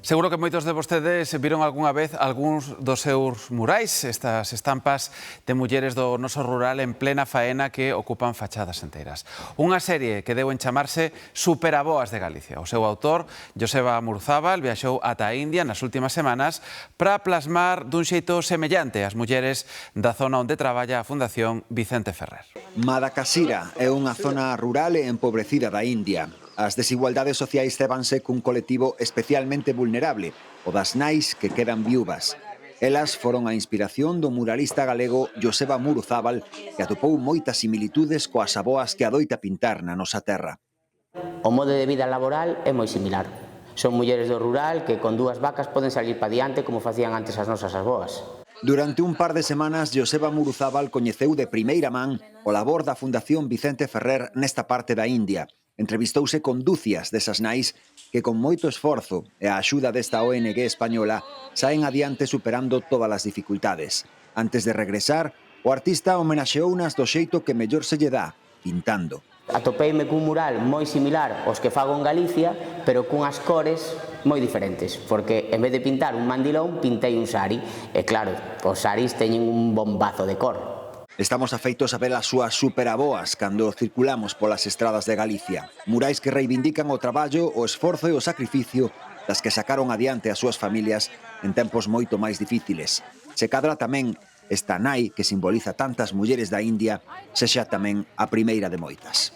Seguro que moitos de vostedes viron algunha vez algúns dos seus murais, estas estampas de mulleres do noso rural en plena faena que ocupan fachadas enteiras. Unha serie que deu en chamarse Superaboas de Galicia. O seu autor, Joseba Muruzábal, viaxou ata a India nas últimas semanas para plasmar dun xeito semellante as mulleres da zona onde traballa a Fundación Vicente Ferrer. Madakasira é unha zona rural e empobrecida da India. As desigualdades sociais cebanse cun colectivo especialmente vulnerable, o das nais que quedan viúvas. Elas foron a inspiración do muralista galego Joseba Muruzábal, que atopou moitas similitudes coas aboas que adoita pintar na nosa terra. O modo de vida laboral é moi similar. Son mulleres do rural que con 2 vacas poden salir pa diante como facían antes as nosas aboas. Durante un par de semanas, Joseba Muruzábal coñeceu de primeira man o labor da Fundación Vicente Ferrer nesta parte da India. Entrevistouse con dúcias desas nais que con moito esforzo e a axuda desta ONG española saen adiante superando todas as dificultades. Antes de regresar, o artista homenaxeounas do xeito que mellor se lle dá, pintando. Atopeime cun mural moi similar aos que fago en Galicia, pero cunhas cores moi diferentes, porque en vez de pintar un mandilón, pintei un sari, e claro, os saris teñen un bombazo de cor. Estamos afeitos a ver as súas superaboas cando circulamos polas estradas de Galicia. Murais que reivindican o traballo, o esforzo e o sacrificio das que sacaron adiante as súas familias en tempos moito máis difíciles. Se cadra tamén esta nai que simboliza tantas mulleres da India, sexa tamén a primeira de moitas.